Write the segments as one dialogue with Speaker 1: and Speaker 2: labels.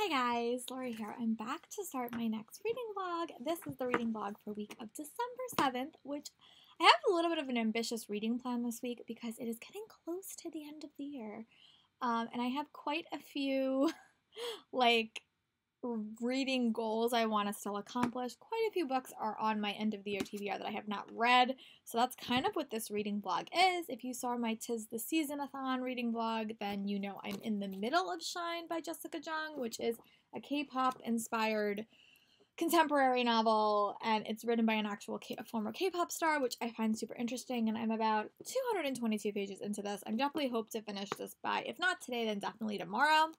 Speaker 1: Hi guys, Lori here. I'm back to start my next reading vlog. This is the reading vlog for week of December 7th, which I have a little bit of an ambitious reading plan this week because it is getting close to the end of the year. And I have quite a few reading goals I want to still accomplish. Quite a few books are on my end of the year TBR that I have not read, so that's kind of what this reading vlog is. If you saw my Tis the Season-a-thon reading vlog, then you know I'm in the middle of Shine by Jessica Jung, which is a K-pop inspired contemporary novel, and it's written by an actual former K-pop star, which I find super interesting, and I'm about 222 pages into this. I definitely hope to finish this by, if not today, then definitely tomorrow.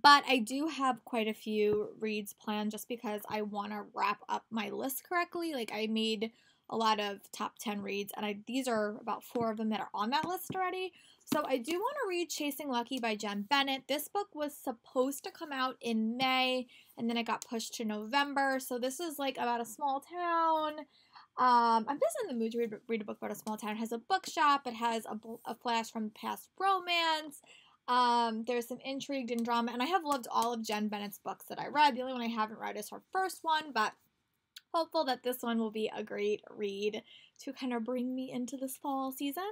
Speaker 1: But I do have quite a few reads planned just because I want to wrap up my list correctly. Like, I made a lot of top 10 reads, and these are about 4 of them that are on that list already. So I do want to read Chasing Lucky by Bennett. This book was supposed to come out in May, and then it got pushed to November. So this is like about a small town. I'm just in the mood to read a book about a small town. It has a bookshop. It has a flash from past romance. There's some intrigue and drama, and I have loved all of Jen Bennett's books that I read. The only one I haven't read is her first one, but hopeful that this one will be a great read to kind of bring me into this fall season.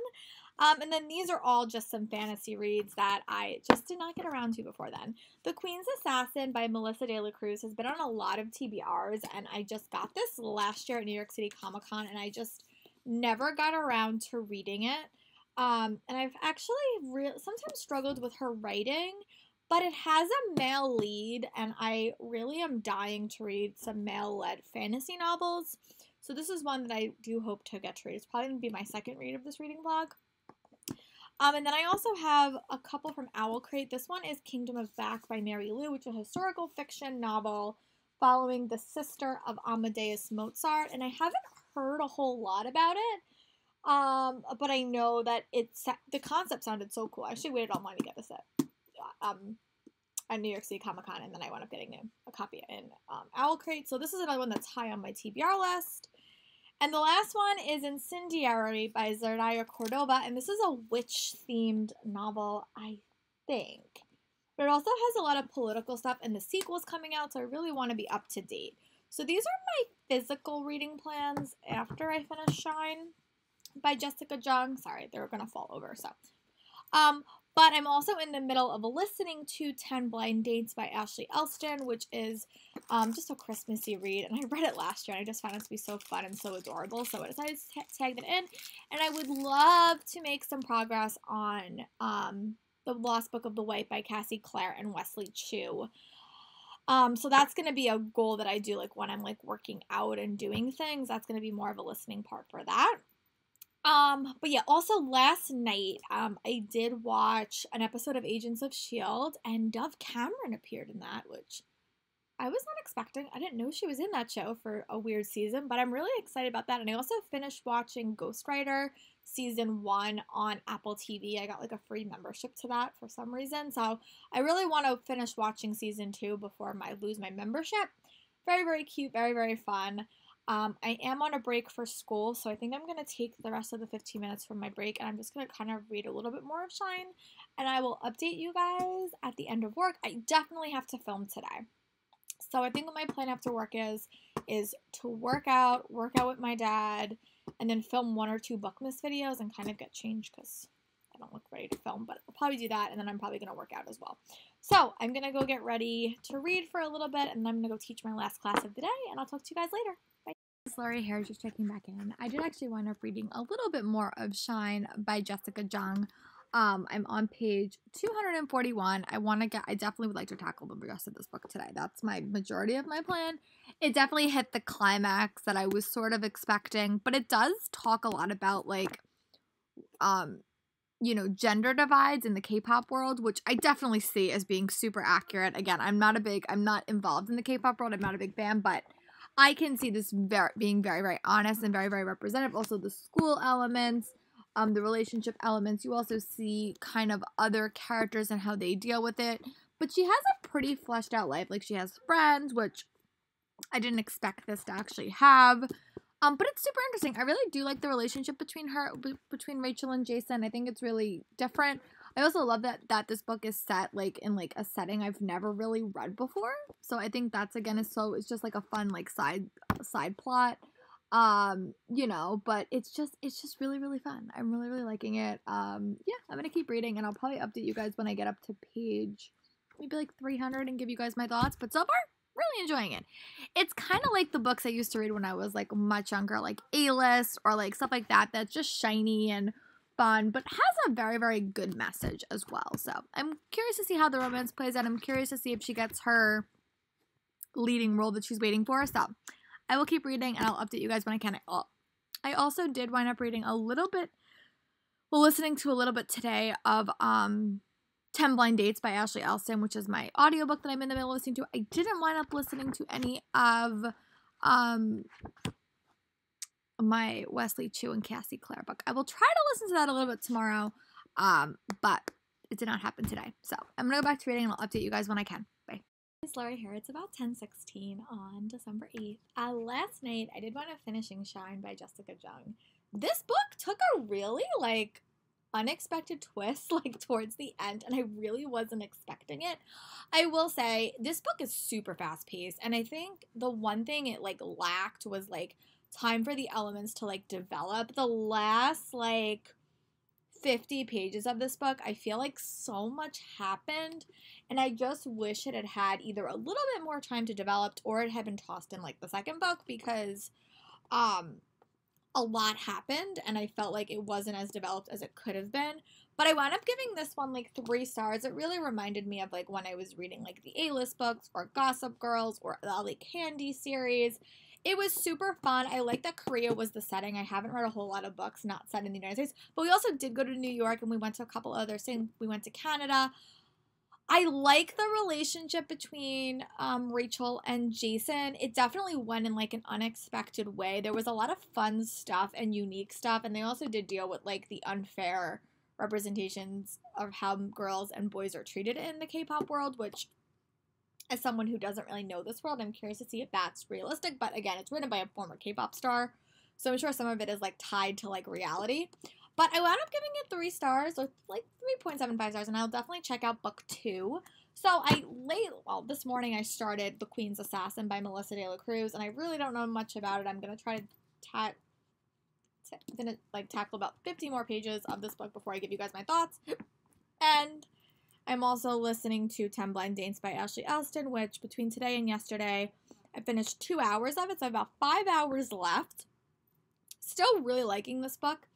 Speaker 1: And then these are all just some fantasy reads that I just did not get around to before then. The Queen's Assassin by Melissa de la Cruz has been on a lot of TBRs, and I just got this last year at New York City Comic Con, and I just never got around to reading it. And I've actually sometimes struggled with her writing, but it has a male lead, and I really am dying to read some male-led fantasy novels. So this is one that I do hope to get to read. It's probably going to be my second read of this reading vlog. And then I also have a couple from Owl Crate. This one is Kingdom of Back by Mary Lou, which is a historical fiction novel following the sister of Amadeus Mozart, and I haven't heard a whole lot about it. But I know that the concept sounded so cool. I actually waited online to get this at New York City Comic Con, and then I wound up getting a copy in Owl Crate. So this is another one that's high on my TBR list. And the last one is Incendiary by Zardaya Cordova, and this is a witch-themed novel, I think. But it also has a lot of political stuff, and the sequel's coming out, so I really want to be up to date. So these are my physical reading plans after I finish Shine by Jessica Jung. Sorry, they were going to fall over, so. But I'm also in the middle of listening to 10 Blind Dates by Ashley Elston, which is just a Christmassy read, and I read it last year, and I just found it to be so fun and so adorable, so I decided to tag it in, and I would love to make some progress on The Lost Book of the White by Cassie Clare and Wesley Chu. So that's going to be a goal that I do, like, when I'm, like, working out and doing things. That's going to be more of a listening part for that. But yeah, also last night, I did watch an episode of Agents of S.H.I.E.L.D., and Dove Cameron appeared in that, which I was not expecting. I didn't know she was in that show for a weird season, but I'm really excited about that. And I also finished watching Ghostwriter Season 1 on Apple TV. I got like a free membership to that for some reason, so I really want to finish watching Season 2 before I lose my membership. Very, very cute, very, very fun. I am on a break for school, so I think I'm going to take the rest of the 15 minutes from my break, and I'm just going to kind of read a little bit more of Shine, and I will update you guys at the end of work. I definitely have to film today. So I think what my plan after work is to work out with my dad, and then film 1 or 2 BookMas videos and kind of get changed because I don't look ready to film, but I'll probably do that, and then I'm probably going to work out as well. So I'm going to go get ready to read for a little bit, and then I'm going to go teach my last class of the day, and I'll talk to you guys later. It's Lori here, just checking back in. I did actually wind up reading a little bit more of Shine by Jessica Jung. I'm on page 241. I definitely would like to tackle the rest of this book today. That's my majority of my plan. It definitely hit the climax that I was sort of expecting, but it does talk a lot about, like, you know, gender divides in the K-pop world, which I definitely see as being super accurate. Again, I'm not involved in the K-pop world. I'm not a big fan, but I can see this being very, very honest and very, very representative. Also, the school elements, the relationship elements. You also see kind of other characters and how they deal with it. But she has a pretty fleshed out life. Like, she has friends, which I didn't expect this to actually have. But it's super interesting. I really do like the relationship between Rachel and Jason. I think it's really different. I also love that this book is set like in like a setting I've never really read before. So I think that's again it's just like a fun like side plot. You know, but it's just really, really fun. I'm really, really liking it. Yeah, I'm gonna keep reading and I'll probably update you guys when I get up to page maybe like 300 and give you guys my thoughts. But so far, really enjoying it. It's kind of like the books I used to read when I was like much younger, like A-list or like stuff like that. That's just shiny and fun, but has a very, very good message as well. So I'm curious to see how the romance plays out. I'm curious to see if she gets her leading role that she's waiting for. So I will keep reading and I'll update you guys when I can. I also did wind up reading a little bit, listening to a little bit today of 10 Blind Dates by Ashley Elston, which is my audiobook that I'm in the middle of listening to. I didn't wind up listening to any of my Wesley Chu and Cassie Clare book. I will try to listen to that a little bit tomorrow, but it did not happen today. So I'm going to go back to reading and I'll update you guys when I can. Bye. It's Laurie here. It's about 10:16 on December 8th. Last night, I did wind up finishing Shine by Jessica Jung. This book took a really, like, unexpected twist, like, towards the end, and I really wasn't expecting it. I will say, this book is super fast-paced, and I think the one thing it, like, lacked was, like, time for the elements to, like, develop. The last, like, 50 pages of this book, I feel like so much happened, and I just wish it had had either a little bit more time to develop or it had been tossed in, like, the second book, because, a lot happened, and I felt like it wasn't as developed as it could have been. But I wound up giving this one, like, 3 stars. It really reminded me of, like, when I was reading, like, the A-list books or Gossip Girls or the LA Candy series. It was super fun. I like that Korea was the setting. I haven't read a whole lot of books not set in the United States. But we also did go to New York, and we went to a couple other things. We went to Canada. I like the relationship between Rachel and Jason. It definitely went in, like, an unexpected way. There was a lot of fun stuff and unique stuff, and they also did deal with, like, the unfair representations of how girls and boys are treated in the K-pop world, which, as someone who doesn't really know this world, I'm curious to see if that's realistic. But again, it's written by a former K-pop star, so I'm sure some of it is, like, tied to, like, reality. But I wound up giving it 3 stars, or like 3.75 stars, and I'll definitely check out book 2. So this morning I started The Queen's Assassin by Melissa De La Cruz, and I really don't know much about it. I'm going to try to tackle about 50 more pages of this book before I give you guys my thoughts. And I'm also listening to 10 Blind Dates by Ashley Elston, which between today and yesterday, I finished 2 hours of it, so I have about 5 hours left. Still really liking this book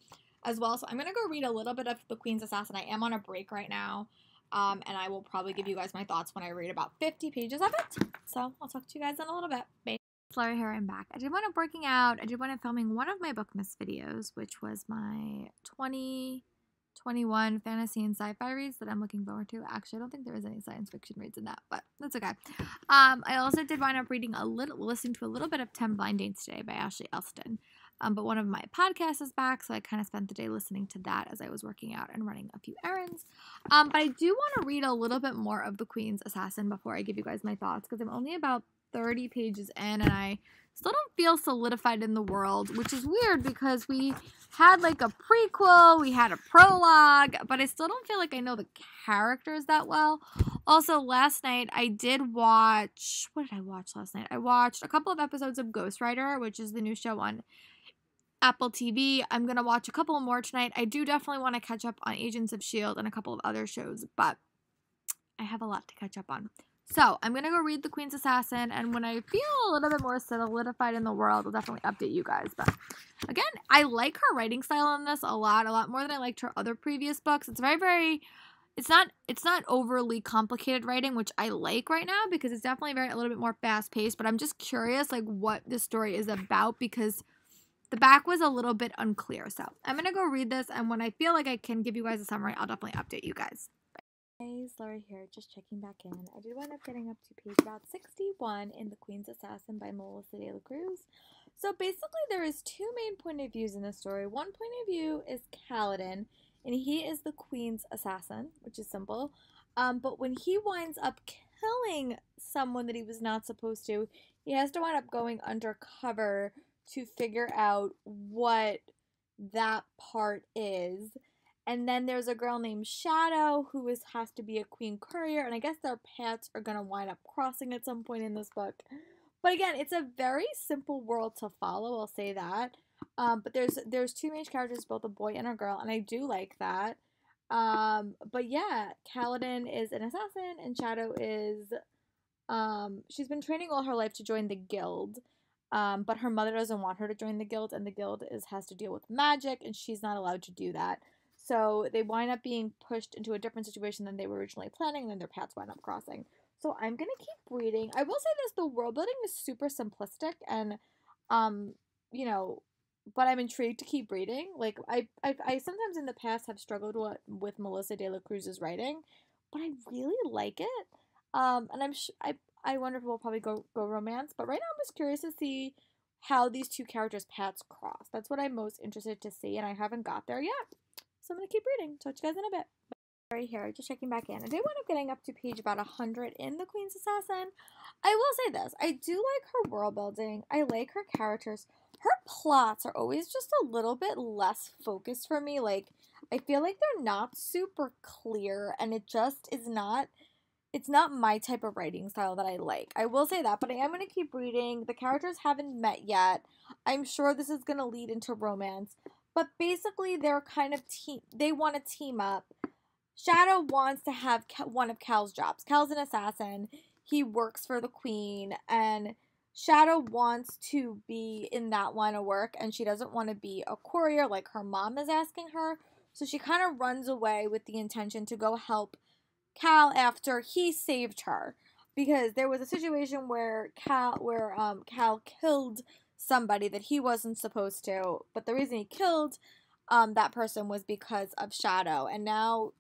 Speaker 1: as well, so I'm going to go read a little bit of The Queen's Assassin. I am on a break right now, and I will probably give you guys my thoughts when I read about 50 pages of it. So I'll talk to you guys in a little bit. Bye. Laurie here, I'm back. I did wind up working out. I did wind up filming one of my BookMas videos, which was my 2021 fantasy and sci-fi reads that I'm looking forward to. Actually, I don't think there is any science fiction reads in that, but that's okay. I also did wind up listening to a little bit of 10 Blind Dates today by Ashley Elston. But one of my podcasts is back, so I kind of spent the day listening to that as I was working out and running a few errands. But I do want to read a little bit more of The Queen's Assassin before I give you guys my thoughts, because I'm only about 30 pages in, and I still don't feel solidified in the world, which is weird because we had, like, a prequel, we had a prologue, but I still don't feel like I know the characters that well. Also, last night I did watch, what did I watch last night? I watched a couple of episodes of Ghostwriter, which is the new show on Apple TV. I'm going to watch a couple more tonight. I do definitely want to catch up on Agents of S.H.I.E.L.D. and a couple of other shows, but I have a lot to catch up on. So I'm going to go read The Queen's Assassin, and when I feel a little bit more solidified in the world, I'll definitely update you guys. But again, I like her writing style in this a lot more than I liked her other previous books. It's very, it's not overly complicated writing, which I like right now because it's definitely a little bit more fast-paced, but I'm just curious, like, what this story is about because the back was a little bit unclear. So I'm going to go read this, and when I feel like I can give you guys a summary, I'll definitely update you guys. Hey, it's Laurie here, just checking back in. I did wind up getting up to page about 61 in The Queen's Assassin by Melissa De La Cruz. So basically there is 2 main point of views in this story. One point of view is Kaladin, and he is the Queen's assassin, which is simple. But when he winds up killing someone that he was not supposed to, he has to wind up going undercover to figure out what that part is. And then there's a girl named Shadow who has to be a queen courier, and I guess their paths are gonna wind up crossing at some point in this book. But again, it's a very simple world to follow, I'll say that. But there's two main characters, both a boy and a girl, and I do like that. But yeah, Kaladin is an assassin, and Shadow is she's been training all her life to join the guild. But her mother doesn't want her to join the guild, and the guild has to deal with magic, and she's not allowed to do that. So they wind up being pushed into a different situation than they were originally planning, and then their paths wind up crossing. So I'm gonna keep reading. I will say this: the world building is super simplistic, and um, you know, but I'm intrigued to keep reading. Like I sometimes in the past have struggled with Melissa De La Cruz's writing, but I really like it. And I wonder if we'll probably go romance. But right now, I'm just curious to see how these two characters' paths cross. That's what I'm most interested to see, and I haven't got there yet. So I'm gonna keep reading. Talk to you guys in a bit. Right here, just checking back in. I did wind up getting up to page about 100 in The Queen's Assassin. I will say this: I do like her world building. I like her characters. Her plots are always just a little bit less focused for me. Like, I feel like they're not super clear, and it just is not. It's not my type of writing style that I like. I will say that, but I am going to keep reading. The characters haven't met yet. I'm sure this is going to lead into romance. But basically, they're kind of they want to team up. Shadow wants to have one of Cal's jobs. Cal's an assassin. He works for the queen, and Shadow wants to be in that line of work, and she doesn't want to be a courier like her mom is asking her. So she kind of runs away with the intention to go help Cal after he saved her, because there was a situation where Cal killed somebody that he wasn't supposed to, but the reason he killed that person was because of Shadow, and now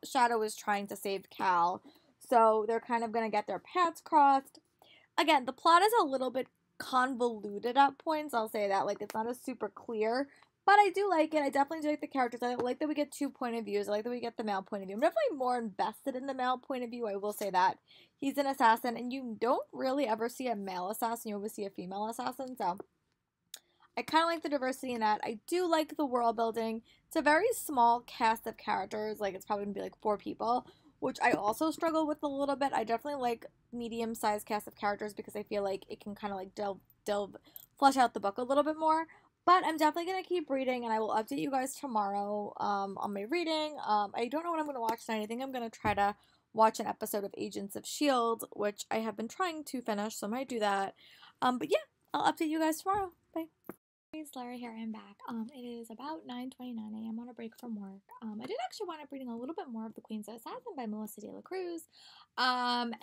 Speaker 1: Shadow is trying to save Cal, so they're kind of gonna get their paths crossed. Again, the plot is a little bit convoluted at points, I'll say that. Like, it's not as super clear, but I do like it. I definitely do like the characters. I like that we get 2 point of views. I like that we get the male point of view. I'm definitely more invested in the male point of view. I will say that. He's an assassin, and you don't really ever see a male assassin. You always see a female assassin, so I kind of like the diversity in that. I do like the world building. It's a very small cast of characters. Like, it's probably going to be like 4 people, which I also struggle with a little bit. I definitely like medium-sized cast of characters because I feel like it can kind of like flesh out the book a little bit more. But I'm definitely going to keep reading, and I will update you guys tomorrow on my reading. I don't know what I'm going to watch tonight. I think I'm going to try to watch an episode of Agents of S.H.I.E.L.D., which I have been trying to finish, so I might do that. But yeah, I'll update you guys tomorrow. Bye. Hey, Larry here. I'm back. It is about 9:29 a.m. on a break from work. I did actually wind up reading a little bit more of The Queen's Assassin by Melissa De La Cruz. And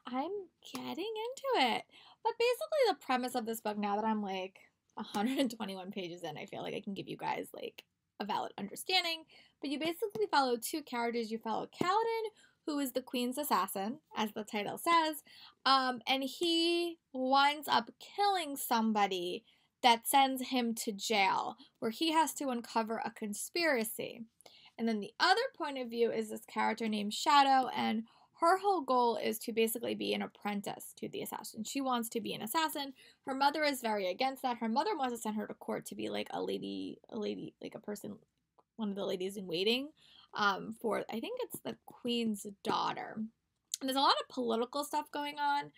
Speaker 1: I'm getting into it. But basically the premise of this book, now that I'm like 121 pages in, I feel like I can give you guys like a valid understanding. But you basically follow 2 characters. You follow Kaladin, who is the Queen's assassin, as the title says. And he winds up killing somebody that sends him to jail, where he has to uncover a conspiracy. And then the other point of view is this character named Shadow, and her whole goal is to basically be an apprentice to the assassin. She wants to be an assassin. Her mother is very against that. Her mother wants to send her to court to be like a lady, like a person, one of the ladies in waiting, for, I think it's the queen's daughter. And there's a lot of political stuff going on.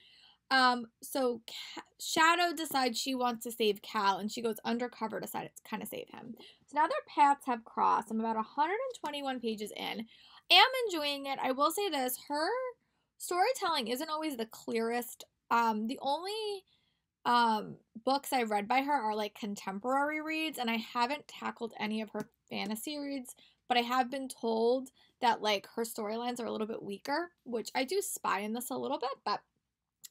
Speaker 1: So Shadow decides she wants to save Cal, and she goes undercover to kind of save him. So now their paths have crossed. I'm about 121 pages in. Am enjoying it. I will say this: her storytelling isn't always the clearest. The only books I've read by her are like contemporary reads, and I haven't tackled any of her fantasy reads. But I have been told that like her storylines are a little bit weaker, which I do spy in this a little bit, but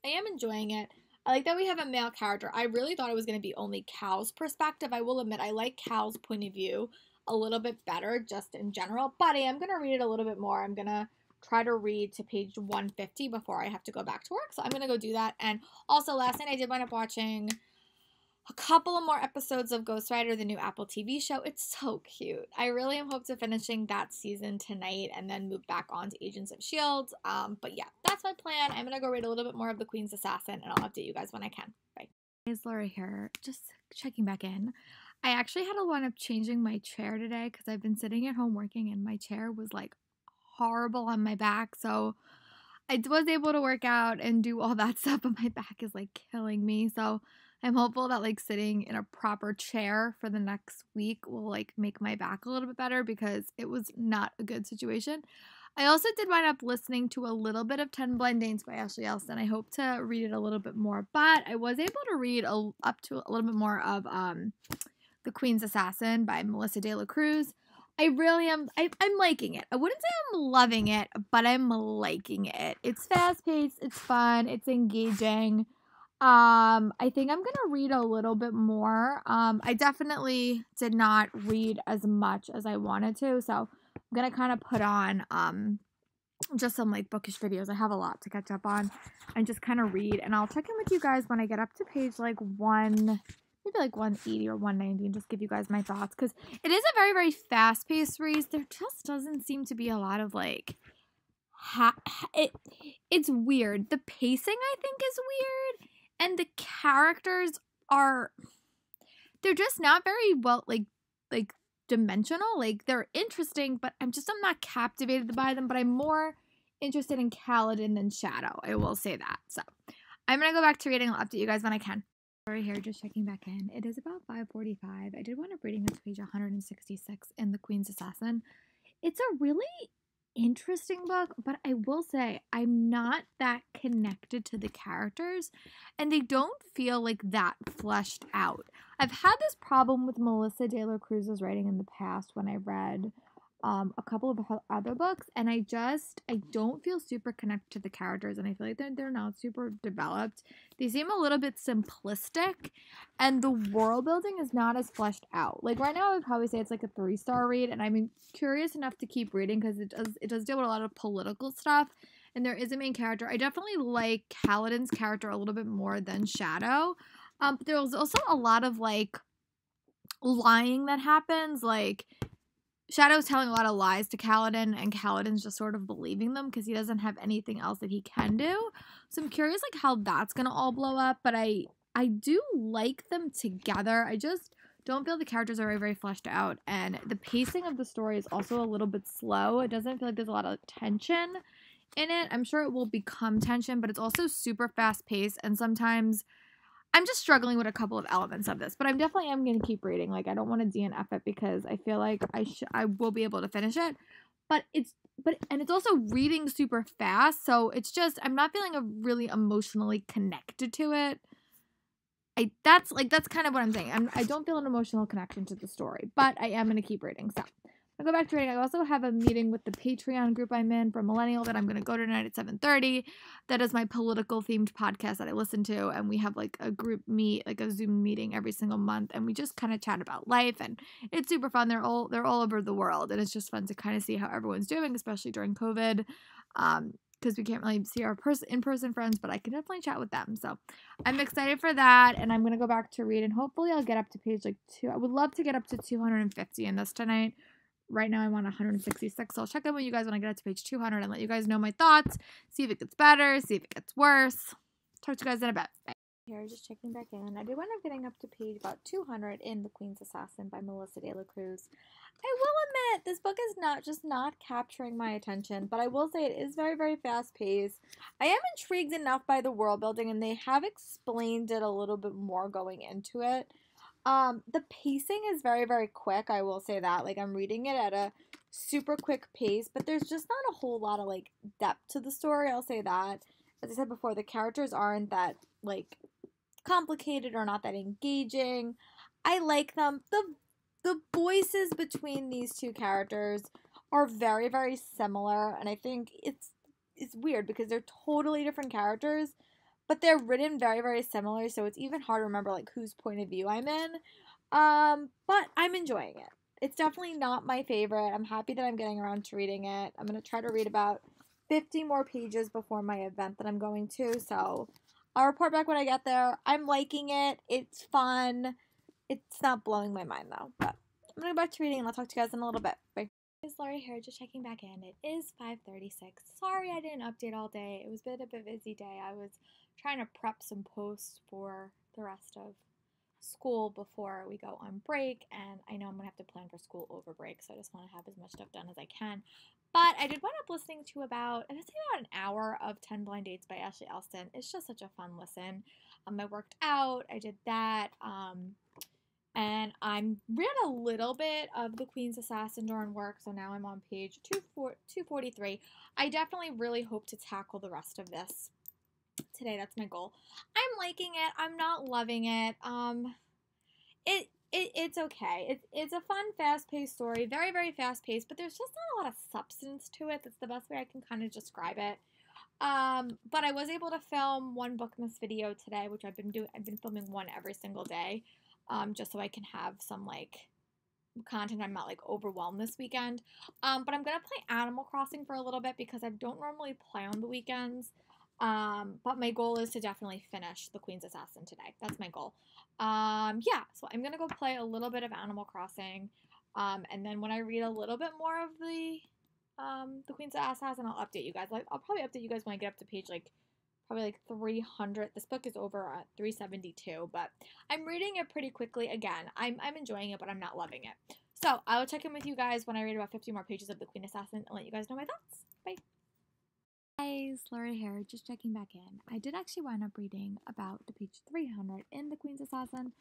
Speaker 1: I am enjoying it. I like that we have a male character. I really thought it was going to be only Cal's perspective. I will admit I like Cal's point of view a little bit better just in general, but I am going to read it a little bit more. I'm going to try to read to page 150 before I have to go back to work, so I'm going to go do that. And also last night I did wind up watching a couple of more episodes of Ghost Rider, the new Apple TV show. It's so cute. I really am hoping to finishing that season tonight and then move back on to Agents of S.H.I.E.L.D. But yeah, that's my plan. I'm going to go read a little bit more of The Queen's Assassin, and I'll update you guys when I can. Bye. It's Laura here, just checking back in. I actually had to wind up changing my chair today because I've been sitting at home working and my chair was like horrible on my back. So I was able to work out and do all that stuff, but my back is like killing me. So I'm hopeful that like sitting in a proper chair for the next week will like make my back a little bit better because it was not a good situation. I also did wind up listening to a little bit of 10 Blind Dates by Ashley Elston. I hope to read it a little bit more, but I was able to read up to a little bit more of The Queen's Assassin by Melissa De La Cruz. I really am. I'm liking it. I wouldn't say I'm loving it, but I'm liking it. It's fast paced. It's fun. It's engaging. I think I'm gonna read a little bit more. I definitely did not read as much as I wanted to, so I'm gonna kind of put on just some like bookish videos. I have a lot to catch up on, and just kind of read. And I'll check in with you guys when I get up to page like maybe like 180 or 190, and just give you guys my thoughts because it is a very, very fast paced read. There just doesn't seem to be a lot of like it's weird. The pacing I think is weird, and the characters they're just not very well like dimensional. Like they're interesting, but I'm not captivated by them. But I'm more interested in Kaladin than Shadow. I will say that. So I'm gonna go back to reading. I'll update you guys when I can. Right here, just checking back in. It is about 5:45. I did wind up reading up to page 166 in The Queen's Assassin. It's a really interesting book, but I will say I'm not that connected to the characters, and they don't feel like that fleshed out. I've had this problem with Melissa De La Cruz's writing in the past when I read a couple of her other books, and I don't feel super connected to the characters, and I feel like they're not super developed. They seem a little bit simplistic, and the world building is not as fleshed out. Like right now, I would probably say it's like a 3-star read, and I'm curious enough to keep reading because it does deal with a lot of political stuff, and there is a main character. I definitely like Kaladin's character a little bit more than Shadow, but there's also a lot of like lying that happens, like Shadow's telling a lot of lies to Kaladin, and Kaladin's just sort of believing them because he doesn't have anything else that he can do. So I'm curious like how that's gonna all blow up, but I do like them together. I just don't feel the characters are very, very fleshed out, and the pacing of the story is also a little bit slow. It doesn't feel like there's a lot of tension in it. I'm sure it will become tension, but it's also super fast paced, and sometimes I'm just struggling with a couple of elements of this, but I'm definitely going to keep reading. Like, I don't want to DNF it because I feel like I will be able to finish it, but it's also reading super fast, so it's just I'm not feeling really emotionally connected to it. That's kind of what I'm saying. I don't feel an emotional connection to the story, but I am going to keep reading. So I'll go back to reading. I also have a meeting with the Patreon group I'm in for Millennial that I'm going to go to tonight at 7:30. That is my political themed podcast that I listen to, and we have like a group meet, like a Zoom meeting every single month, and we just kind of chat about life, and it's super fun. They're all over the world, and it's just fun to kind of see how everyone's doing, especially during COVID. Because we can't really see our in-person friends, but I can definitely chat with them. So I'm excited for that, and I'm going to go back to read, and hopefully I'll get up to page like 2. I would love to get up to 250 in this tonight. Right now I'm on 166, so I'll check in with you guys when I get up to page 200 and let you guys know my thoughts, see if it gets better, see if it gets worse. Talk to you guys in a bit. Bye. Here, just checking back in. I did wind up getting up to page about 200 in The Queen's Assassin by Melissa De La Cruz. I will admit, this book is not capturing my attention, but I will say it is very, very fast-paced. I am intrigued enough by the world building, and they have explained it a little bit more going into it. The pacing is very, very quick, I will say that. Like, I'm reading it at a super quick pace, but there's just not a whole lot of, like, depth to the story, I'll say that. As I said before, the characters aren't that, like, complicated or not that engaging. I like them. The voices between these two characters are very, very similar, and I think it's weird because they're totally different characters, but they're written very, very similar, so it's even hard to remember, like, whose point of view I'm in. But I'm enjoying it. It's definitely not my favorite. I'm happy that I'm getting around to reading it. I'm going to try to read about 50 more pages before my event that I'm going to, so I'll report back when I get there. I'm liking it. It's fun. It's not blowing my mind, though. But I'm going to go back to reading, and I'll talk to you guys in a little bit. Bye. It's Laurie here, just checking back in. It is 5:36. Sorry I didn't update all day. It was a bit of a busy day. I was trying to prep some posts for the rest of school before we go on break, and I know I'm going to have to plan for school over break, so I just want to have as much stuff done as I can. But I did wind up listening to about an hour of 10 Blind Dates by Ashley Elston. It's just such a fun listen. I worked out, I did that, and I read a little bit of The Queen's Assassin during work, so now I'm on page 243. I definitely really hope to tackle the rest of this today. That's my goal. I'm liking it. I'm not loving it. It's okay. It's a fun, fast-paced story. Very, very fast-paced, but there's just not a lot of substance to it. That's the best way I can kind of describe it. But I was able to film one BookMas video today, which I've been doing. I've been filming one every single day, just so I can have some like content. I'm not like overwhelmed this weekend. But I'm gonna play Animal Crossing for a little bit because I don't normally play on the weekends. But my goal is to definitely finish The Queen's Assassin today. That's my goal. Yeah, so I'm gonna go play a little bit of Animal Crossing. And then when I read a little bit more of the Queen's Assassin, I'll update you guys. I'll probably update you guys when I get up to page probably like 300. This book is over at 372, but I'm reading it pretty quickly. Again, I'm enjoying it, but I'm not loving it. So I will check in with you guys when I read about 50 more pages of The Queen Assassin and let you guys know my thoughts. Bye. Guys, Laura here, just checking back in. I did actually wind up reading about the page 300 in The Queen's Assassin.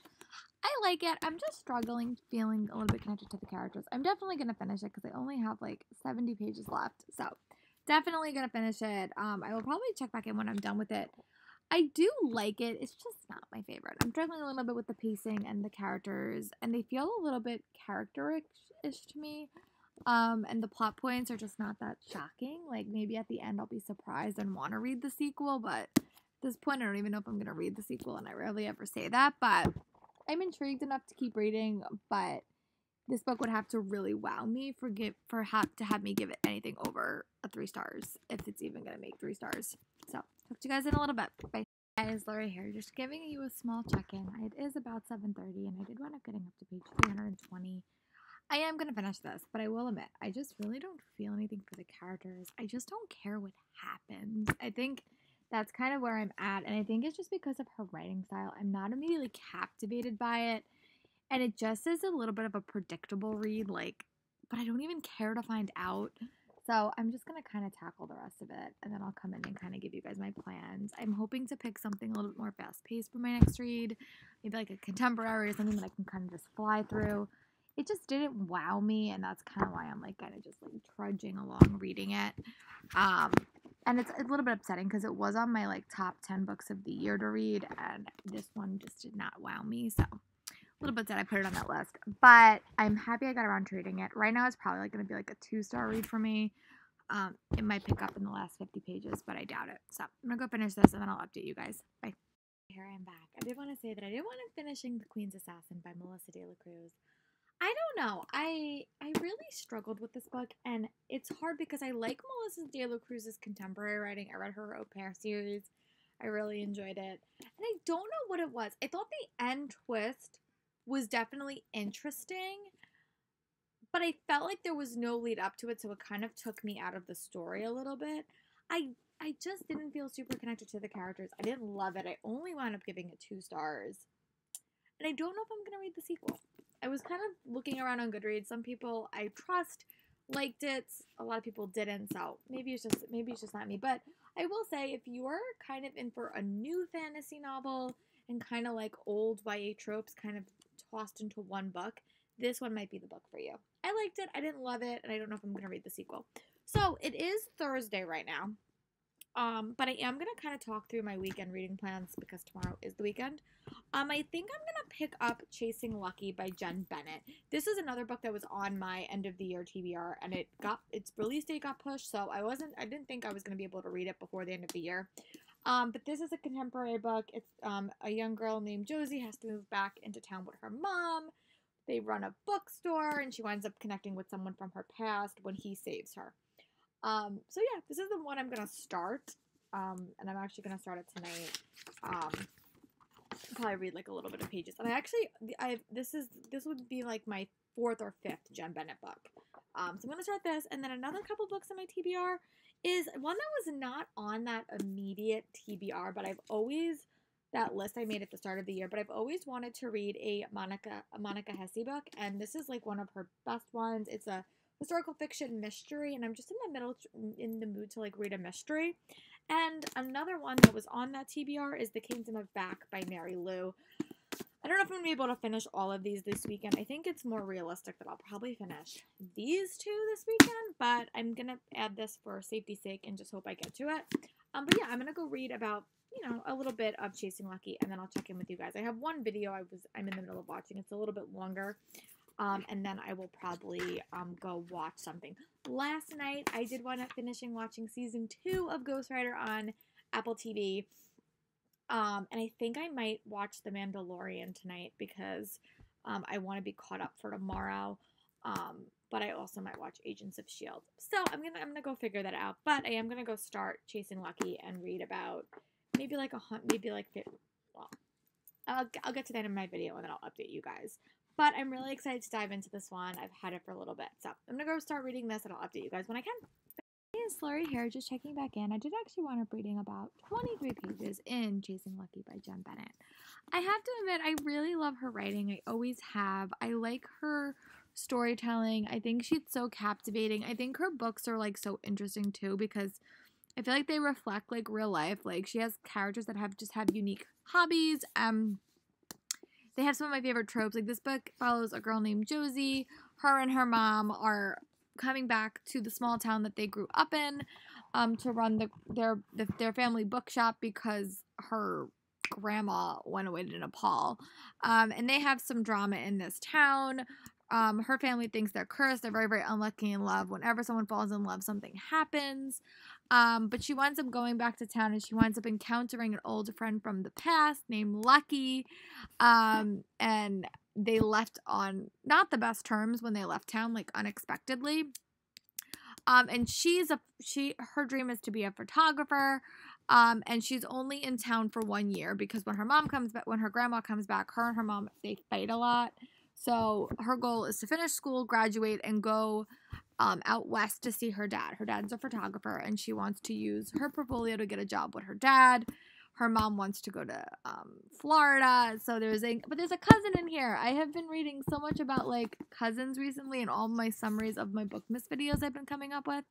Speaker 1: I like it. I'm just struggling, feeling a little bit connected to the characters. I'm definitely going to finish it because I only have like 70 pages left. So definitely going to finish it. I will probably check back in when I'm done with it. I do like it. It's just not my favorite. I'm struggling a little bit with the pacing and the characters, and they feel a little bit character-ish to me. And the plot points are just not that shocking. Like, maybe at the end I'll be surprised and want to read the sequel, but at this point I don't even know if I'm going to read the sequel, and I rarely ever say that, but I'm intrigued enough to keep reading, but this book would have to really wow me to have me give it anything over a 3 stars, if it's even going to make 3 stars. So, talk to you guys in a little bit. Bye. Guys, Laura here, just giving you a small check-in. It is about 7:30, and I did wind up getting up to page 320. I am going to finish this, but I will admit, I just really don't feel anything for the characters. I just don't care what happens. I think that's kind of where I'm at, and I think it's just because of her writing style. I'm not immediately captivated by it, and it just is a little bit of a predictable read, but I don't even care to find out. So I'm just going to kind of tackle the rest of it, and then I'll come in and kind of give you guys my plans. I'm hoping to pick something a little bit more fast-paced for my next read, maybe like a contemporary or something that I can kind of just fly through. It just didn't wow me, and that's kind of why I'm kind of just trudging along reading it. And it's a little bit upsetting because it was on my top 10 books of the year to read, and this one just did not wow me. So a little bit sad I put it on that list, but I'm happy I got around to reading it. Right now it's probably going to be a 2-star read for me. It might pick up in the last 50 pages, but I doubt it. So I'm gonna go finish this, and then I'll update you guys. Bye. Here I am back. I did want to say that I did want to finishing The Queen's Assassin by Melissa De La Cruz. I don't know. I really struggled with this book, and it's hard because I like Melissa De La Cruz's contemporary writing. I read her Au Pair series. I really enjoyed it. And I don't know what it was. I thought the end twist was definitely interesting, but I felt like there was no lead up to it, so it kind of took me out of the story a little bit. I just didn't feel super connected to the characters. I didn't love it. I only wound up giving it 2 stars. And I don't know if I'm going to read the sequel. I was kind of looking around on Goodreads. Some people I trust liked it. A lot of people didn't, so maybe it's just not me. But I will say, if you're kind of in for a new fantasy novel and kind of like old YA tropes kind of tossed into one book, this one might be the book for you. I liked it. I didn't love it, and I don't know if I'm going to read the sequel. So it is Thursday right now. But I am going to kind of talk through my weekend reading plans because tomorrow is the weekend. I think I'm going to pick up Chasing Lucky by Jen Bennett. This is another book that was on my end of the year TBR, and its release date got pushed, so I didn't think I was going to be able to read it before the end of the year. But this is a contemporary book. It's a young girl named Josie has to move back into town with her mom. They run a bookstore, and she winds up connecting with someone from her past when he saves her. So yeah, this is the one I'm going to start, and I'm actually going to start it tonight. Probably read a little bit of pages, and this would be my 4th or 5th Jen Bennett book. So I'm going to start this, and then another couple books on my TBR is one that was not on that immediate TBR, but I've always that list I made at the start of the year, but I've always wanted to read a Monica Hesse book, and this is like one of her best ones. It's a historical fiction mystery, and I'm just in the mood to like read a mystery. And another one that was on that TBR is The Kingdom of Back by Mary Lou. I don't know if I'm going to be able to finish all of these this weekend. I think it's more realistic that I'll probably finish these two this weekend, but I'm going to add this for safety's sake and just hope I get to it. But yeah, I'm going to go read about, a little bit of Chasing Lucky, and then I'll check in with you guys. I have one video I'm in the middle of watching. It's a little bit longer, and then I will probably go watch something. Last night, I did wind up finishing watching season 2 of Ghost Rider on Apple TV. And I think I might watch The Mandalorian tonight because I want to be caught up for tomorrow. But I also might watch Agents of S.H.I.E.L.D. So I'm gonna go figure that out. But I am gonna go start Chasing Lucky and read about I'll get to that in my video and then I'll update you guys. But I'm really excited to dive into this one. I've had it for a little bit, so I'm gonna go start reading this and I'll update you guys when I can. Hey, it's Lori here, just checking back in. I did actually wind up reading about 23 pages in Chasing Lucky by Jen Bennett. I have to admit, I really love her writing. I always have. I like her storytelling. I think she's so captivating. I think her books are like so interesting too because I feel like they reflect like real life. Like she has characters that have unique hobbies. They have some of my favorite tropes. Like this book follows a girl named Josie. Her and her mom are coming back to the small town that they grew up in to run their family bookshop because her grandma went away to Nepal. And they have some drama in this town. Her family thinks they're cursed. They're very, very unlucky in love. Whenever someone falls in love, something happens. But she winds up going back to town and she winds up encountering an old friend from the past named Lucky. And they left on not the best terms when they left town, like unexpectedly. And her dream is to be a photographer. And she's only in town for 1 year because when her grandma comes back, her and her mom, they fight a lot. So her goal is to finish school, graduate, and go out west to see her dad. Her dad's a photographer, and she wants to use her portfolio to get a job with her dad. Her mom wants to go to Florida. So there's a cousin in here. I have been reading so much about like cousins recently in all my summaries of my BookMas videos I've been coming up with.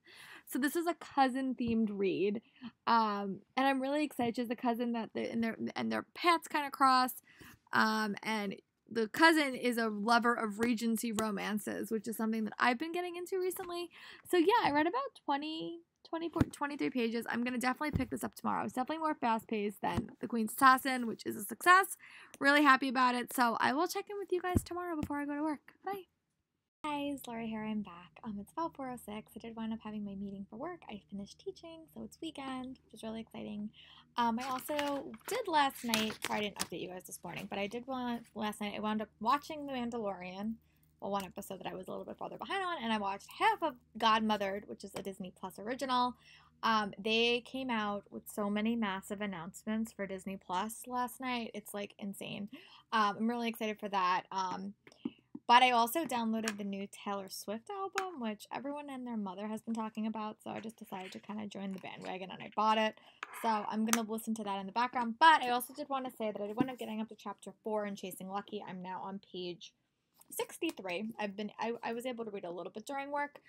Speaker 1: So this is a cousin themed read. And I'm really excited. She's a cousin that their paths kind of cross. And the cousin is a lover of Regency romances, which is something that I've been getting into recently. So yeah, I read about 23 pages. I'm going to definitely pick this up tomorrow. It's definitely more fast-paced than The Queen's Assassin, which is a success. Really happy about it. So I will check in with you guys tomorrow before I go to work. Bye. Hi, it's Lori here. I'm back. It's about 4:06. I did wind up having my meeting for work. I finished teaching, so it's weekend, which is really exciting. I also did last night, sorry I didn't update you guys this morning, but I did last night. I wound up watching The Mandalorian, one episode that I was a little bit farther behind on, and I watched half of Godmothered, which is a Disney Plus original. They came out with so many massive announcements for Disney Plus last night. It's like insane. I'm really excited for that. But I also downloaded the new Taylor Swift album, which everyone and their mother has been talking about. So I just decided to kind of join the bandwagon and I bought it. So I'm going to listen to that in the background. But I also did want to say that I did wind up getting up to chapter 4 in Chasing Lucky. I'm now on page 63. I was able to read a little bit during work.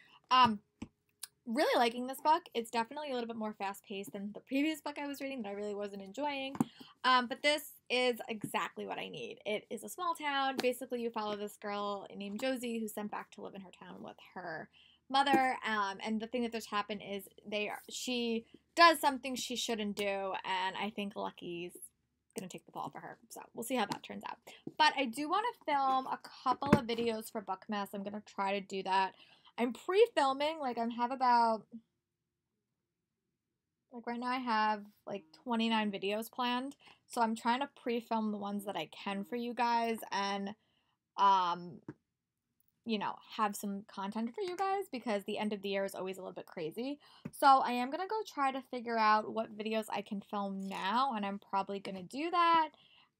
Speaker 1: Really liking this book. It's definitely a little bit more fast-paced than the previous book I was reading that I really wasn't enjoying. But this is exactly what I need. It is a small town. Basically, you follow this girl named Josie who's sent back to live in her town with her mother. And the thing that just happened is she does something she shouldn't do, and I think Lucky's going to take the fall for her. So we'll see how that turns out. But I do want to film a couple of videos for BookMas. I'm going to try to do that. I'm pre-filming, like I have about, like right now I have like 29 videos planned, so I'm trying to pre-film the ones that I can for you guys and, have some content for you guys because the end of the year is always a little bit crazy. So I am going to go try to figure out what videos I can film now, and I'm probably going to do that.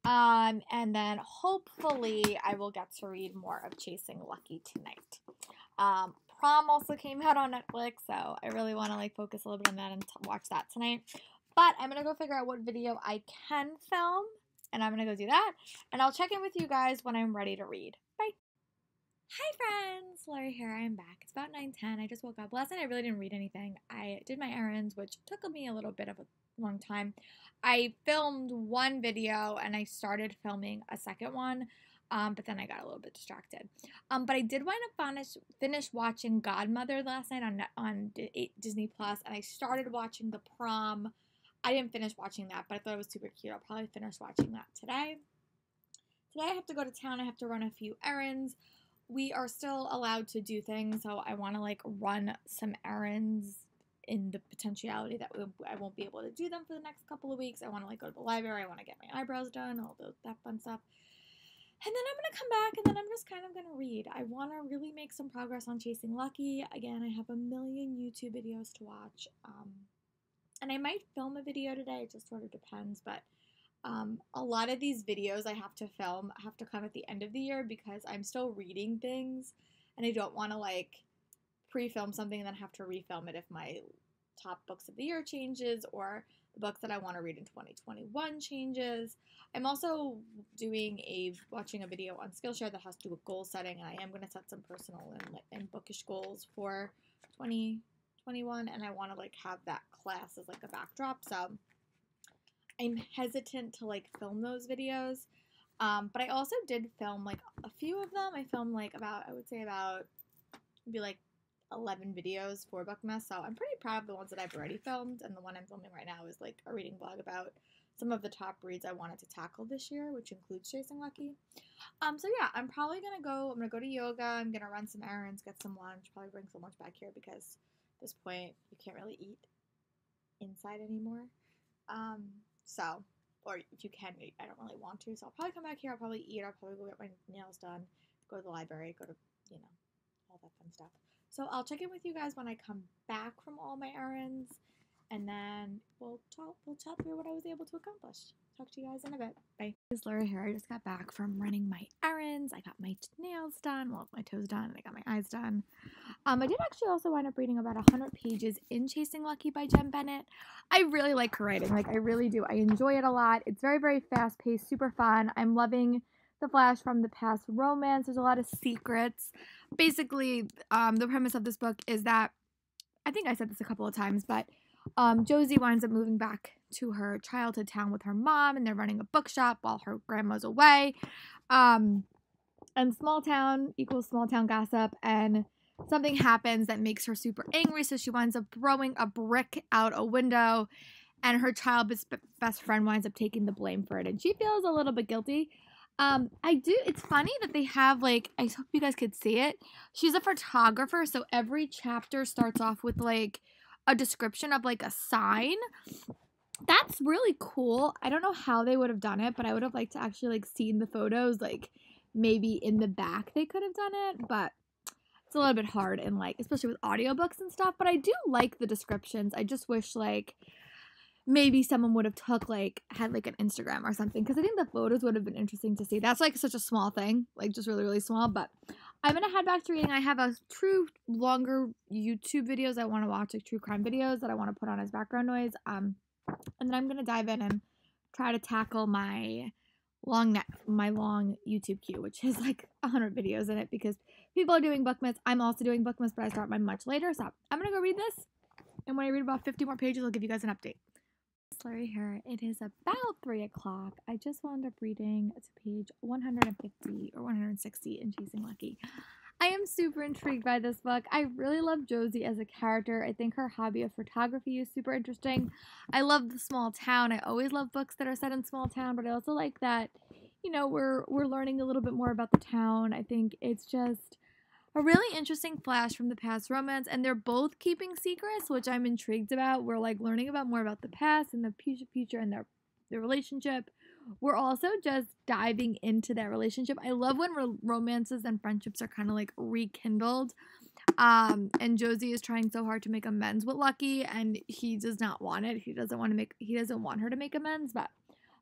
Speaker 1: And then hopefully I will get to read more of Chasing Lucky tonight. Prom also came out on Netflix, so I really want to focus a little bit on that and watch that tonight. But I'm going to go figure out what video I can film, and I'm going to go do that. And I'll check in with you guys when I'm ready to read. Bye. Hi friends, Lori here. I'm back. It's about 9:10. I just woke up. Last night I really didn't read anything. I did my errands, which took me a little bit of a long time. I filmed one video and I started filming a second one, but then I got a little bit distracted. But I did wind up finish watching Godmother last night on Disney Plus, and I started watching The Prom. I didn't finish watching that, but I thought it was super cute. I'll probably finish watching that today. Today I have to go to town. I have to run a few errands. We are still allowed to do things, so I want to like run some errands in the potentiality that I won't be able to do them for the next couple of weeks. I want to like go to the library. I want to get my eyebrows done, all that fun stuff. And then I'm going to come back, and then I'm just kind of going to read. I want to really make some progress on Chasing Lucky. Again, I have a million YouTube videos to watch, and I might film a video today. It just sort of depends, but a lot of these videos I have to film have to come at the end of the year because I'm still reading things, and I don't want to like pre-film something and then have to refilm it if my top books of the year changes or the books that I want to read in 2021 changes. I'm also watching a video on Skillshare that has to do with goal setting, and I am going to set some personal and bookish goals for 2021, and I want to like have that class as like a backdrop, so I'm hesitant to like film those videos, but I also did film like a few of them. I filmed like I would say about maybe like 11 videos for BookMas, so I'm pretty proud of the ones that I've already filmed, and the one I'm filming right now is like a reading vlog about some of the top reads I wanted to tackle this year, which includes Chasing Lucky. So yeah, I'm gonna go to yoga, I'm gonna run some errands, get some lunch, probably bring some lunch back here because at this point you can't really eat inside anymore. Or if you can, I don't really want to, so I'll probably come back here, I'll probably eat, I'll probably go get my nails done, go to the library, go to, all that fun stuff. So I'll check in with you guys when I come back from all my errands, and then we'll chat through what I was able to accomplish. Talk to you guys in a bit. Bye. It's Laura here. I just got back from running my errands. I got my nails done, my toes done, and I got my eyes done. I did actually also wind up reading about 100 pages in Chasing Lucky by Bennett. I really like her writing. Like, I really do. I enjoy it a lot. It's very, very fast-paced, super fun. I'm loving the flash from the past romance. There's a lot of secrets. Basically, the premise of this book is that, I think I said this a couple of times, but Josie winds up moving back to her childhood town with her mom, and they're running a bookshop while her grandma's away. And small town equals small town gossip, and something happens that makes her super angry, so she winds up throwing a brick out a window, and her childhood best friend winds up taking the blame for it, and she feels a little bit guilty. It's funny that they have, like, I hope you guys could see it. She's a photographer, so every chapter starts off with, like, a description of, like, a sign. That's really cool. I don't know how they would have done it, but I would have liked to actually, like, seen the photos, like, maybe in the back they could have done it, but it's a little bit hard, and, like, especially with audiobooks and stuff, but I do like the descriptions. I just wish, like, maybe someone would have had like an Instagram or something, because I think the photos would have been interesting to see. That's like such a small thing, like just really, really small, but I'm going to head back to reading. I have a longer YouTube videos I want to watch, like true crime videos that I want to put on as background noise, and then I'm going to dive in and try to tackle my long YouTube queue, which is like 100 videos in it, because people are doing BookMas. I'm also doing BookMas, but I start mine much later, so I'm going to go read this, and when I read about 50 more pages, I'll give you guys an update. Larry here. It is about 3 o'clock. I just wound up reading to page 150 or 160 in Chasing Lucky. I am super intrigued by this book. I really love Josie as a character. I think her hobby of photography is super interesting. I love the small town. I always love books that are set in small town, but I also like that, we're learning a little bit more about the town. I think it's just a really interesting flash from the past romance, and they're both keeping secrets, which I'm intrigued about. We're like learning about more about the past and the future and their relationship. We're also just diving into that relationship. I love when romances and friendships are kind of like rekindled. And Josie is trying so hard to make amends with Lucky, and he does not want it. He doesn't want her to make amends, but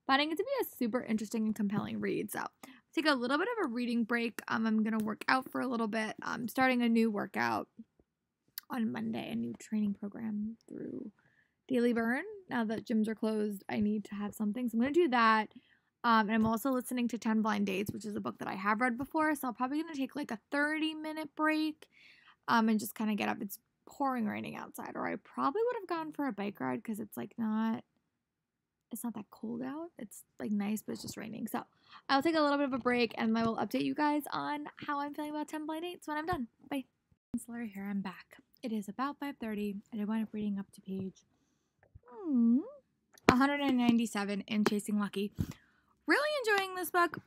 Speaker 1: finding it to be a super interesting and compelling read. So take a little bit of a reading break. I'm going to work out for a little bit. I'm starting a new workout on Monday, a new training program through daily burn. Now that gyms are closed, I need to have something. So I'm going to do that. And I'm also listening to 10 Blind Dates, which is a book that I have read before. So I'm probably going to take like a 30-minute break and just kind of get up. It's pouring raining outside, or I probably would have gone for a bike ride because it's like it's not that cold out. It's like nice, but it's just raining. So I'll take a little bit of a break and I will update you guys on how I'm feeling about 10 Blind Dates when I'm done. Bye. It's Larry here. I'm back. It is about 5:30 and I wound up reading up to page 197 in Chasing Lucky. Really enjoying this book.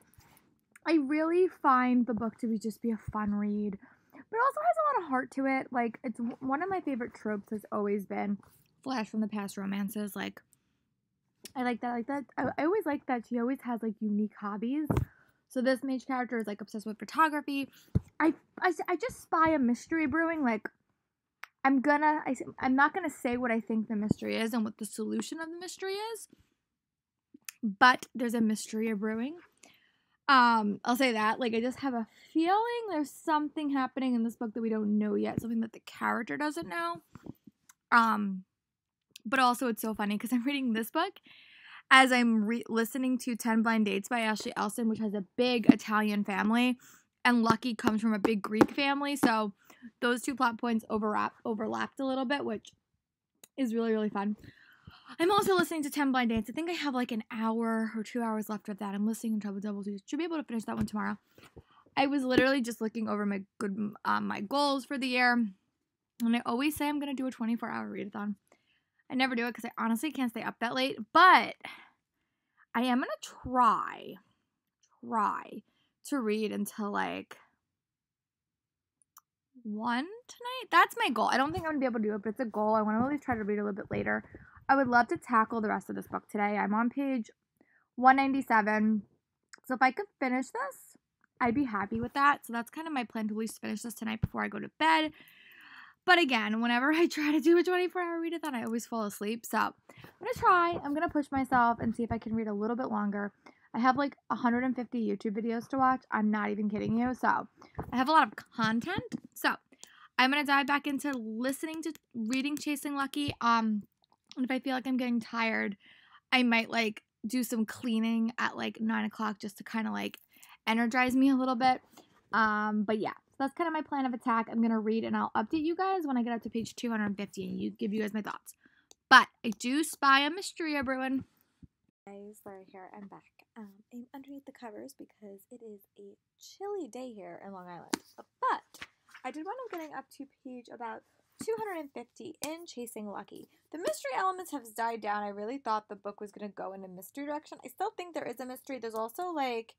Speaker 1: I really find the book to be a fun read, but it also has a lot of heart to it. Like, it's one of my favorite tropes has always been flash from the past romances. Like, I like that. I always like that she always has like unique hobbies. So this main character is like obsessed with photography. I just spy a mystery brewing. Like, I'm not gonna say what I think the mystery is and what the solution of the mystery is, but there's a mystery brewing. I'll say that. Like, I just have a feeling there's something happening in this book that we don't know yet, something that the character doesn't know. But also it's so funny because I'm reading this book as I'm listening to 10 Blind Dates by Elston, which has a big Italian family, and Lucky comes from a big Greek family. So those two plot points overlapped a little bit, which is really, really fun. I'm also listening to 10 Blind Dates. I think I have like an hour or 2 hours left of that. I'm listening to Double D's. Should be able to finish that one tomorrow. I was literally just looking over my goals for the year, and I always say I'm gonna do a 24-hour readathon. I never do it because I honestly can't stay up that late, but I am gonna try to read until like 1 tonight. That's my goal. I don't think I'm gonna be able to do it, but it's a goal. I want to really try to read a little bit later. I would love to tackle the rest of this book today. I'm on page 197. So if I could finish this, I'd be happy with that. So that's kind of my plan, to at least finish this tonight before I go to bed. But again, whenever I try to do a 24-hour readathon, I always fall asleep. So I'm going to try. I'm going to push myself and see if I can read a little bit longer. I have like 150 YouTube videos to watch. I'm not even kidding you. So I have a lot of content. So I'm going to dive back into reading Chasing Lucky. And if I feel like I'm getting tired, I might like do some cleaning at like 9 o'clock just to kind of like energize me a little bit. But yeah, so that's kind of my plan of attack. I'm going to read and I'll update you guys when I get up to page 250 and give you guys my thoughts. But I do spy a mystery brewing.
Speaker 2: Guys, Larry here. I'm back. I'm underneath the covers because it is a chilly day here in Long Island. But I did wind up getting up to page about 250 in Chasing Lucky. The mystery elements have died down. I really thought the book was going to go in a mystery direction. I still think there is a mystery. There's also like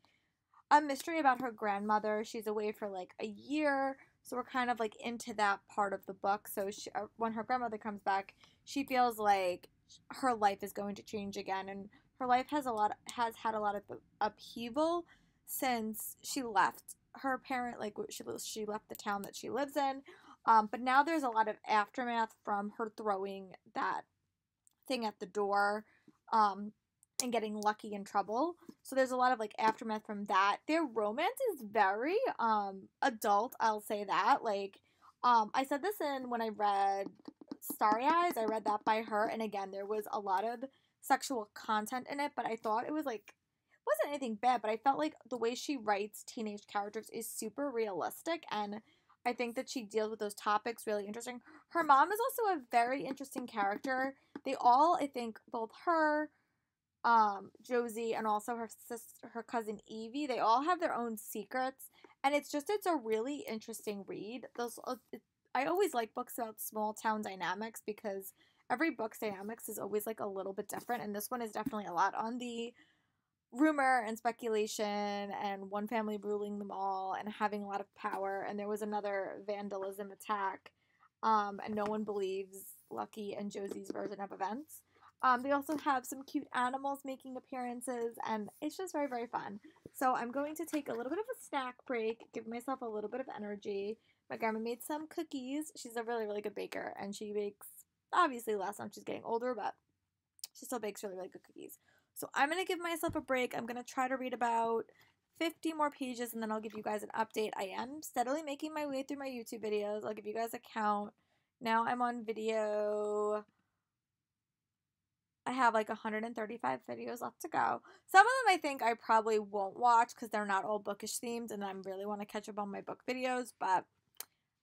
Speaker 2: a mystery about her grandmother. She's away for like a year, so we're kind of like into that part of the book. So when her grandmother comes back, she feels like her life is going to change again, and her life has had a lot of upheaval since she left her parent. Like, she left the town that she lives in, but now there's a lot of aftermath from her throwing that thing at the door, and getting Lucky in trouble. So there's a lot of like aftermath from that. Their romance is very adult, I'll say that. Like, I said this when I read Starry Eyes. I read that by her, and again, there was a lot of sexual content in it, but I thought it wasn't anything bad, but I felt like the way she writes teenage characters is super realistic, and I think that she deals with those topics really interesting. Her mom is also a very interesting character. They all, I think, both her, Josie, and also her cousin Evie, they all have their own secrets, and it's a really interesting read. I always like books about small town dynamics because every book's dynamics is always like a little bit different, and this one is definitely a lot on the rumor and speculation and one family ruling them all and having a lot of power, and there was another vandalism attack, and no one believes Lucky and Josie's version of events. They also have some cute animals making appearances, and it's just very, very fun. So I'm going to take a little bit of a snack break, give myself a little bit of energy. My grandma made some cookies. She's a really, really good baker, and she bakes, obviously last time she's getting older, but she still bakes really, really good cookies. So I'm going to give myself a break. I'm going to try to read about 50 more pages, and then I'll give you guys an update. I am steadily making my way through my YouTube videos. I'll give you guys a count. Now I'm on video
Speaker 1: I have like 135 videos left to go. Some of them I think I probably won't watch because they're not all bookish themed and I really want to catch up on my book videos, but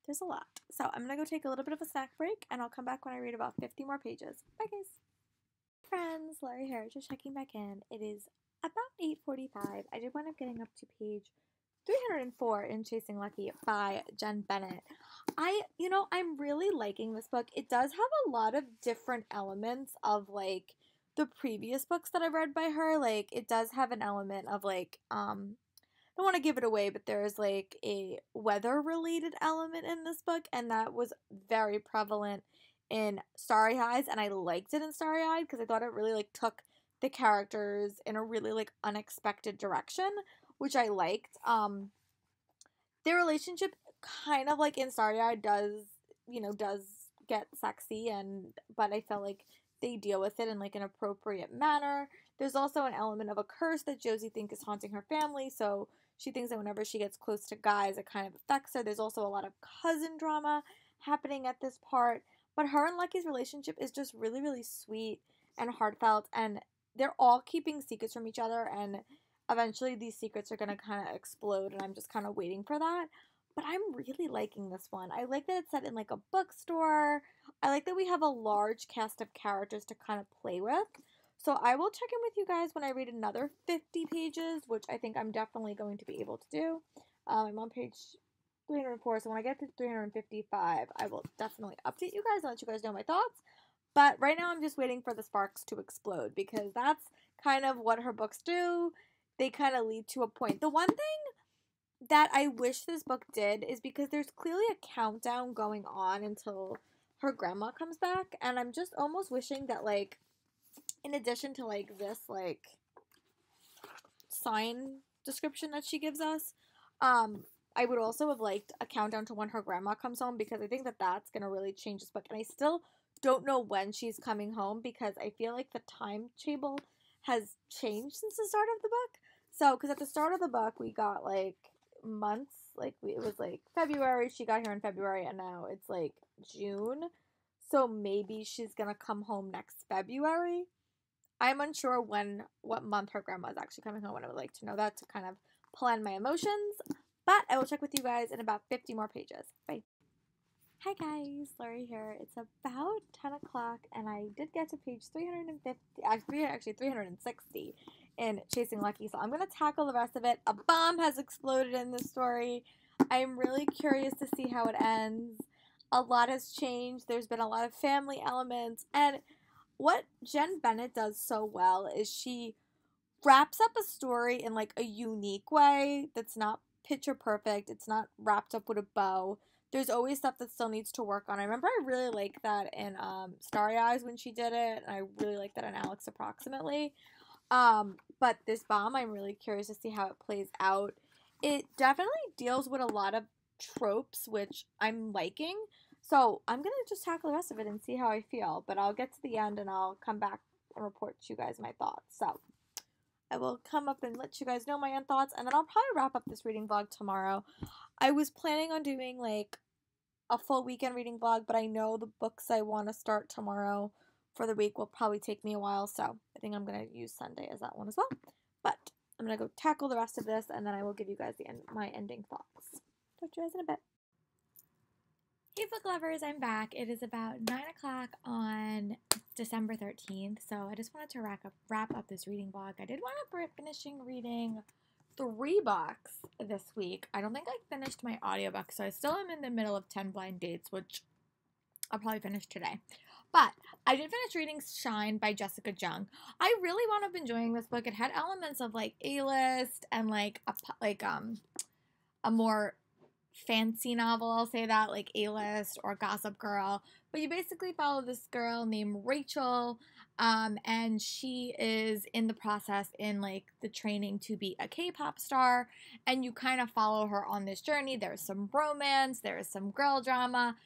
Speaker 1: there's a lot. So I'm going to go take a little bit of a snack break and I'll come back when I read about 50 more pages. Bye guys. Friends, Laurie here, just checking back in. It is about 8:45. I did wind up getting up to page 304 in Chasing Lucky by Jen Bennett. I'm really liking this book. It does have a lot of different elements of like the previous books that I've read by her. Like it does have an element of like I don't want to give it away, but there's like a weather related element in this book, and that was very prevalent in Starry Eyes, and I liked it in Starry Eyed because I thought it really like took the characters in a really like unexpected direction, which I liked. Their relationship kind of like in Starry Eyed does get sexy, but I felt like they deal with it in like an appropriate manner. There's also an element of a curse that Josie thinks is haunting her family, so she thinks that whenever she gets close to guys, it kind of affects her. There's also a lot of cousin drama happening at this part. But her and Lucky's relationship is just really, really sweet and heartfelt, and they're all keeping secrets from each other, and eventually these secrets are going to kind of explode, and I'm just kind of waiting for that. But I'm really liking this one. I like that it's set in like a bookstore. I like that we have a large cast of characters to kind of play with. So I will check in with you guys when I read another 50 pages, which I think I'm definitely going to be able to do. I'm on page 304, so when I get to 355, I will definitely update you guys and let you guys know my thoughts. But right now I'm just waiting for the sparks to explode because that's kind of what her books do. They kind of lead to a point. The one thing that I wish this book did is because there's clearly a countdown going on until her grandma comes back, and I'm just almost wishing that like in addition to like this like sign description that she gives us, I would also have liked a countdown to when her grandma comes home, because I think that that's going to really change this book. And I still don't know when she's coming home because I feel like the timetable has changed since the start of the book. So, because at the start of the book, we got like months, it was like February, she got here in February, and now it's like June. So maybe she's going to come home next February. I'm unsure what month her grandma is actually coming home, and I would like to know that to kind of plan my emotions. But I will check with you guys in about 50 more pages. Bye. Hi guys, Laurie here. It's about 10 o'clock, and I did get to page 360 in Chasing Lucky, so I'm going to tackle the rest of it. A bomb has exploded in this story. I'm really curious to see how it ends. A lot has changed. There's been a lot of family elements, and what Jen Bennett does so well is she wraps up a story in like a unique way that's not picture perfect. It's not wrapped up with a bow. There's always stuff that still needs to work on. I remember I really liked that in Starry Eyes when she did it, and I really liked that in Alex Approximately. But this bomb, I'm really curious to see how it plays out. It definitely deals with a lot of tropes, which I'm liking. So I'm going to just tackle the rest of it and see how I feel. But I'll get to the end and I'll come back and report to you guys my thoughts. So I will come up and let you guys know my own thoughts, and then I'll probably wrap up this reading vlog tomorrow. I was planning on doing like a full weekend reading vlog, but I know the books I want to start tomorrow for the week will probably take me a while, so I think I'm going to use Sunday as that one as well. But I'm going to go tackle the rest of this, and then I will give you guys my ending thoughts. Talk to you guys in a bit. Hey book lovers, I'm back. It is about 9 o'clock on December 13th, so I just wanted to wrap up this reading vlog. I did wind up finishing reading 3 books this week. I don't think I finished my audiobook, so I still am in the middle of 10 Blind Dates, which I'll probably finish today. But I did finish reading Shine by Jessica Jung. I really wound up enjoying this book. It had elements of like A-list and like a more fancy novel, I'll say that, like A-list or Gossip Girl. But you basically follow this girl named Rachel, and she is in the process in like the training to be a K-pop star, and you kind of follow her on this journey. There's some romance, there is some girl drama.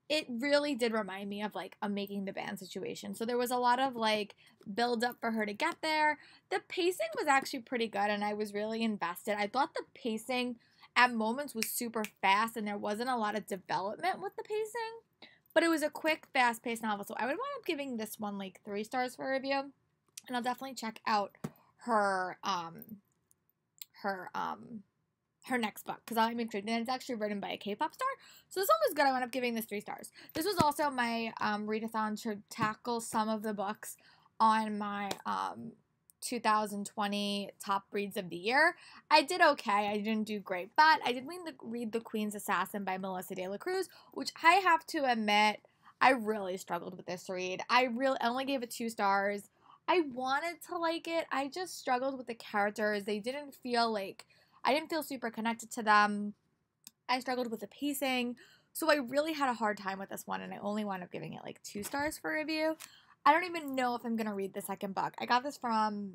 Speaker 1: It really did remind me of like a Making the Band situation. So there was a lot of like build up for her to get there. The pacing was actually pretty good, and I was really invested. I thought the pacing at moments was super fast, and there wasn't a lot of development with the pacing. but it was a quick, fast-paced novel, so I would wind up giving this one like 3 stars for review, and I'll definitely check out her next book, because I'm intrigued, and it's actually written by a K-pop star, so this one was good. I wound up giving this 3 stars. This was also my readathon to tackle some of the books on my 2020 top reads of the year. I did okay. I didn't do great, but I did read The Queen's Assassin by Melissa de la Cruz, which I have to admit, I really struggled with this read. I only gave it 2 stars. I wanted to like it. I just struggled with the characters. I didn't feel super connected to them. I struggled with the pacing. So I really had a hard time with this one, and I only wound up giving it like 2 stars for review. I don't even know if I'm going to read the second book. I got this from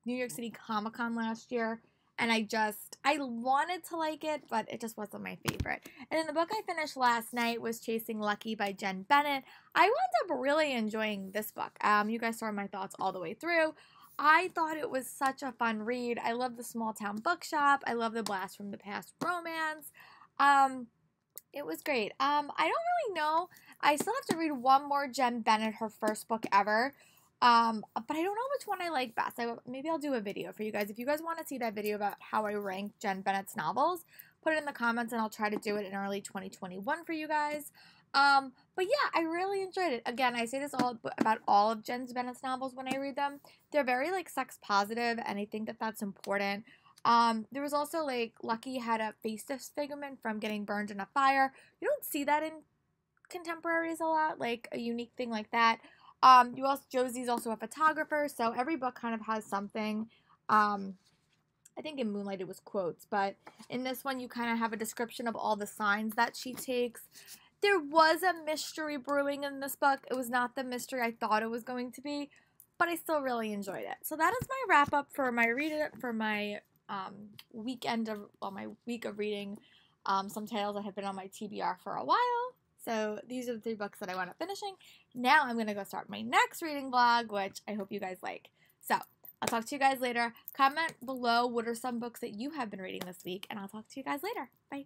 Speaker 1: New York City Comic-Con last year, and I wanted to like it, but it just wasn't my favorite. And then the book I finished last night was Chasing Lucky by Jen Bennett. I wound up really enjoying this book. You guys saw my thoughts all the way through. I thought it was such a fun read. I love the small town bookshop. I love the blast from the past romance. It was great. I don't really know. I still have to read one more Jen Bennett, her first book ever. But I don't know which one I like best. Maybe I'll do a video for you guys. If you guys want to see that video about how I rank Jen Bennett's novels, put it in the comments, and I'll try to do it in early 2021 for you guys. But yeah, I really enjoyed it. Again, I say this about all of Jen Bennett's novels when I read them. They're very like sex positive, and I think that that's important. There was also like Lucky had a face disfigurement from getting burned in a fire. You don't see that in contemporaries a lot, like a unique thing like that. Josie's also a photographer, so every book kind of has something. I think in Moonlight it was quotes, but in this one you kind of have a description of all the signs that she takes. There was a mystery brewing in this book. It was not the mystery I thought it was going to be, but I still really enjoyed it. So that is my wrap up for my my week of reading some titles that have been on my TBR for a while. So these are the 3 books that I wound up finishing. Now I'm going to go start my next reading vlog, which I hope you guys like. So I'll talk to you guys later. Comment below what are some books that you have been reading this week, and I'll talk to you guys later. Bye.